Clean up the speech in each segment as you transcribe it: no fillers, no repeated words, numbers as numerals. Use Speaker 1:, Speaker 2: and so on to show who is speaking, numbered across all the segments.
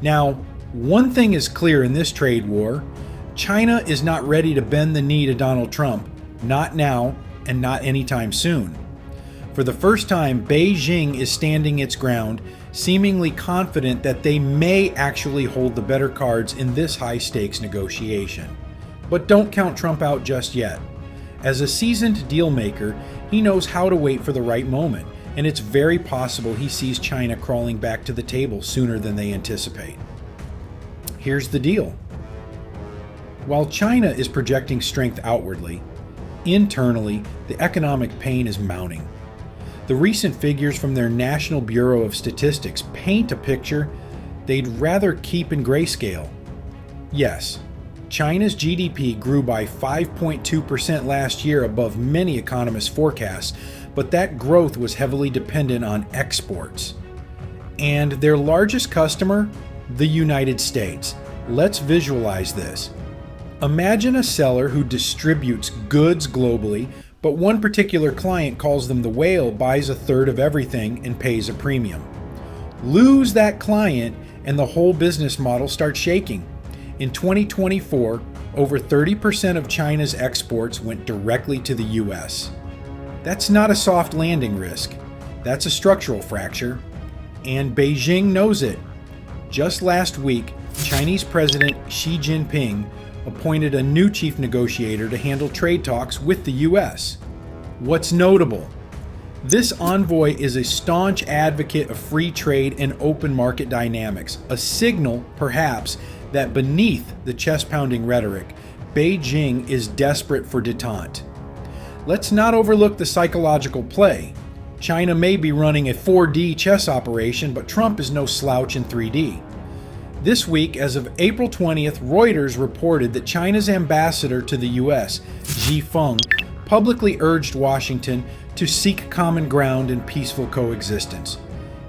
Speaker 1: Now, one thing is clear in this trade war: China is not ready to bend the knee to Donald Trump, not now and not anytime soon. For the first time, Beijing is standing its ground, seemingly confident that they may actually hold the better cards in this high-stakes negotiation. But don't count Trump out just yet. As a seasoned deal maker, he knows how to wait for the right moment, and it's very possible he sees China crawling back to the table sooner than they anticipate. Here's the deal. While China is projecting strength outwardly, internally, the economic pain is mounting. The recent figures from their National Bureau of Statistics paint a picture they'd rather keep in grayscale. Yes, China's GDP grew by 5.2% last year, above many economists' forecasts, but that growth was heavily dependent on exports. And their largest customer? The United States. Let's visualize this. Imagine a seller who distributes goods globally, but one particular client calls them the whale, buys a third of everything, and pays a premium. Lose that client, and the whole business model starts shaking. In 2024, over 30% of China's exports went directly to the US. That's not a soft landing risk. That's a structural fracture. And Beijing knows it. Just last week, Chinese President Xi Jinping appointed a new chief negotiator to handle trade talks with the US. What's notable? This envoy is a staunch advocate of free trade and open market dynamics, a signal, perhaps, that beneath the chest-pounding rhetoric, Beijing is desperate for détente. Let's not overlook the psychological play. China may be running a 4D chess operation, but Trump is no slouch in 3D. This week, as of April 20th, Reuters reported that China's ambassador to the US, Xi Feng, publicly urged Washington to seek common ground and peaceful coexistence.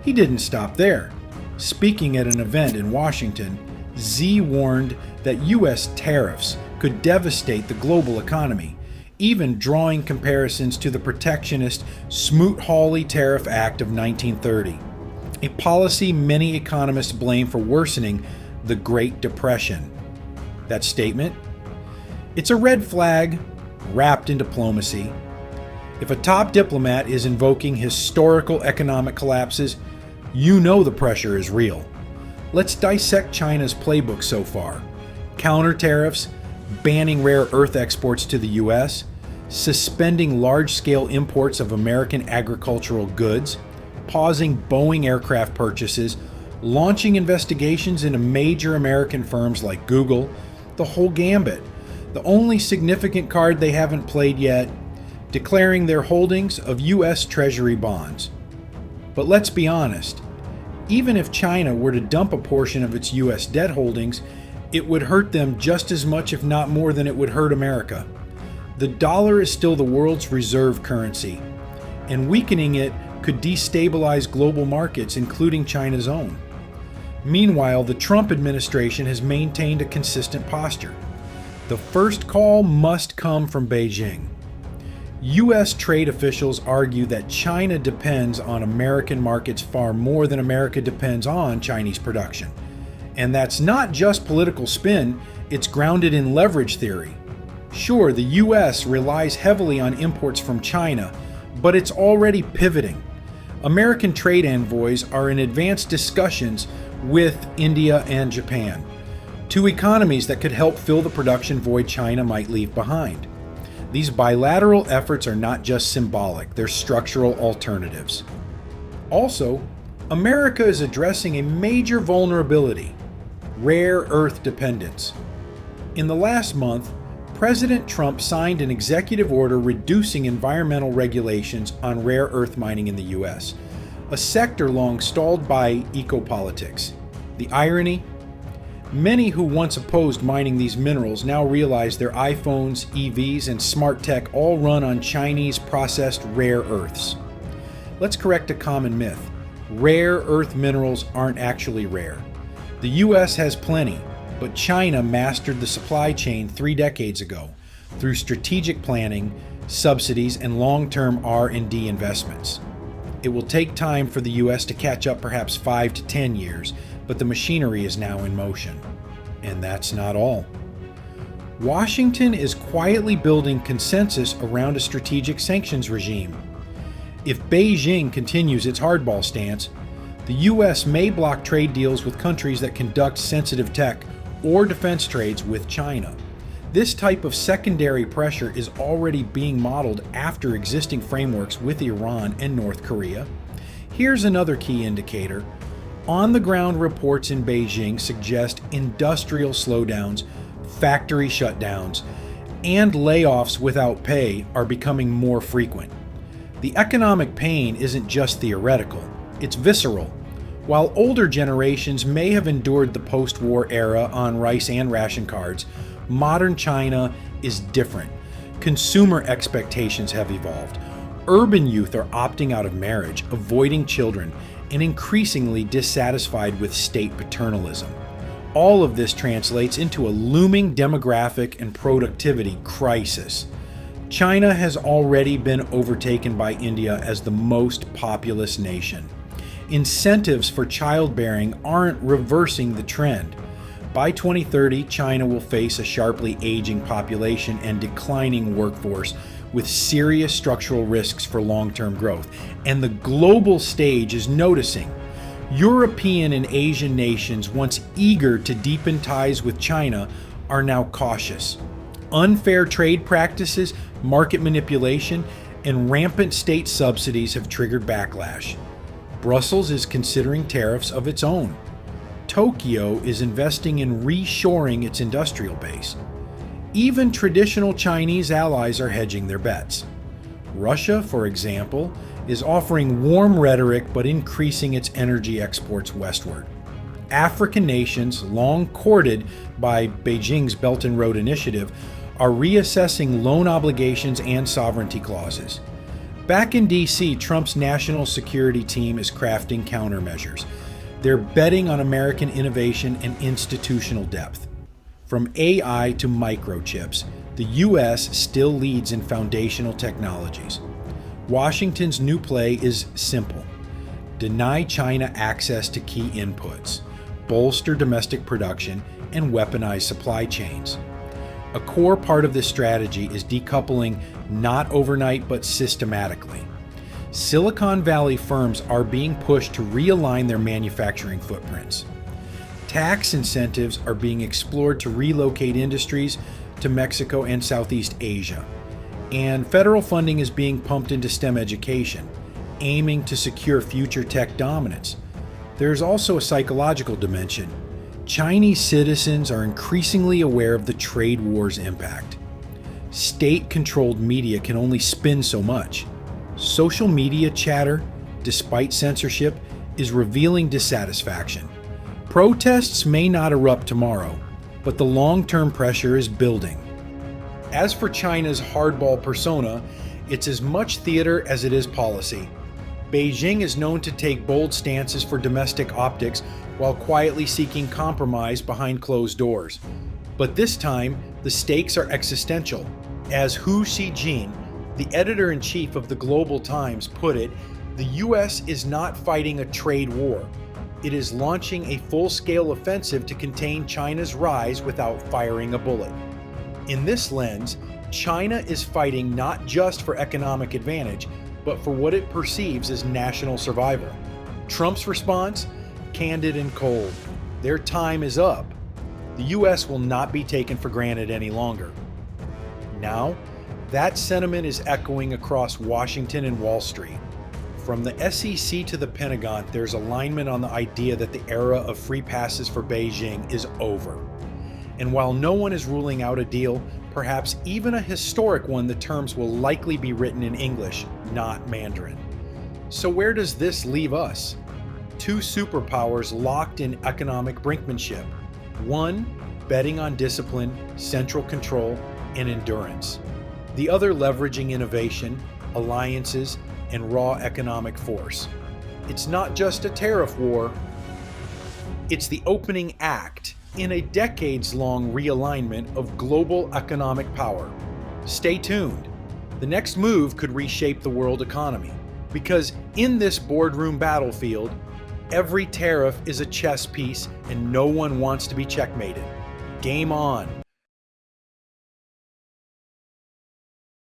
Speaker 1: He didn't stop there. Speaking at an event in Washington, Xi warned that US tariffs could devastate the global economy, even drawing comparisons to the protectionist Smoot-Hawley Tariff Act of 1930. A policy many economists blame for worsening the Great Depression. That statement? It's a red flag wrapped in diplomacy. If a top diplomat is invoking historical economic collapses, you know the pressure is real. Let's dissect China's playbook so far. Counter tariffs, banning rare earth exports to the US, suspending large-scale imports of American agricultural goods, pausing Boeing aircraft purchases, launching investigations into major American firms like Google, the whole gambit. The only significant card they haven't played yet, declaring their holdings of US Treasury bonds. But let's be honest, even if China were to dump a portion of its US debt holdings, it would hurt them just as much, if not more, than it would hurt America. The dollar is still the world's reserve currency, and weakening it could destabilize global markets, including China's own. Meanwhile, the Trump administration has maintained a consistent posture. The first call must come from Beijing. U.S. trade officials argue that China depends on American markets far more than America depends on Chinese production. And that's not just political spin, it's grounded in leverage theory. Sure, the U.S. relies heavily on imports from China, but it's already pivoting. American trade envoys are in advanced discussions with India and Japan, two economies that could help fill the production void China might leave behind. These bilateral efforts are not just symbolic, they're structural alternatives. Also, America is addressing a major vulnerability: rare earth dependence. In the last month, President Trump signed an executive order reducing environmental regulations on rare earth mining in the U.S., a sector long stalled by ecopolitics. The irony? Many who once opposed mining these minerals now realize their iPhones, EVs, and smart tech all run on Chinese processed rare earths. Let's correct a common myth. Rare earth minerals aren't actually rare. The U.S. has plenty, but China mastered the supply chain 3 decades ago through strategic planning, subsidies, and long-term R&D investments. It will take time for the U.S. to catch up, perhaps 5 to 10 years, but the machinery is now in motion. And that's not all. Washington is quietly building consensus around a strategic sanctions regime. If Beijing continues its hardball stance, the U.S. may block trade deals with countries that conduct sensitive tech or defense trades with China. This type of secondary pressure is already being modeled after existing frameworks with Iran and North Korea. Here's another key indicator. On-the-ground reports in Beijing suggest industrial slowdowns, factory shutdowns, and layoffs without pay are becoming more frequent. The economic pain isn't just theoretical, it's visceral. While older generations may have endured the post-war era on rice and ration cards, modern China is different. Consumer expectations have evolved. Urban youth are opting out of marriage, avoiding children, and increasingly dissatisfied with state paternalism. All of this translates into a looming demographic and productivity crisis. China has already been overtaken by India as the most populous nation. Incentives for childbearing aren't reversing the trend. By 2030, China will face a sharply aging population and declining workforce with serious structural risks for long-term growth. And the global stage is noticing. European and Asian nations, once eager to deepen ties with China, are now cautious. Unfair trade practices, market manipulation, and rampant state subsidies have triggered backlash. Brussels is considering tariffs of its own. Tokyo is investing in reshoring its industrial base. Even traditional Chinese allies are hedging their bets. Russia, for example, is offering warm rhetoric but increasing its energy exports westward. African nations, long courted by Beijing's Belt and Road Initiative, are reassessing loan obligations and sovereignty clauses. Back in D.C., Trump's national security team is crafting countermeasures. They're betting on American innovation and institutional depth. From AI to microchips, the U.S. still leads in foundational technologies. Washington's new play is simple. Deny China access to key inputs, bolster domestic production, and weaponize supply chains. A core part of this strategy is decoupling not overnight but systematically. Silicon Valley firms are being pushed to realign their manufacturing footprints. Tax incentives are being explored to relocate industries to Mexico and Southeast Asia. And federal funding is being pumped into STEM education, aiming to secure future tech dominance. There's also a psychological dimension. Chinese citizens are increasingly aware of the trade war's impact. State-controlled media can only spin so much. Social media chatter, despite censorship, is revealing dissatisfaction. Protests may not erupt tomorrow, but the long-term pressure is building. As for China's hardball persona, it's as much theater as it is policy. Beijing is known to take bold stances for domestic optics while quietly seeking compromise behind closed doors. But this time, the stakes are existential. As Hu Xijin, the editor-in-chief of the Global Times, put it, the U.S. is not fighting a trade war. It is launching a full-scale offensive to contain China's rise without firing a bullet. In this lens, China is fighting not just for economic advantage, but for what it perceives as national survival. Trump's response? Candid and cold. Their time is up. The U.S. will not be taken for granted any longer. Now, that sentiment is echoing across Washington and Wall Street. From the SEC to the Pentagon, there's alignment on the idea that the era of free passes for Beijing is over. And while no one is ruling out a deal, perhaps even a historic one, the terms will likely be written in English, not Mandarin. So where does this leave us? Two superpowers locked in economic brinkmanship. One, betting on discipline, central control, and endurance. The other leveraging innovation, alliances, and raw economic force. It's not just a tariff war, it's the opening act in a decades-long realignment of global economic power. Stay tuned. The next move could reshape the world economy, because in this boardroom battlefield, Every tariff is a chess piece, and no one wants to be checkmated. Game on.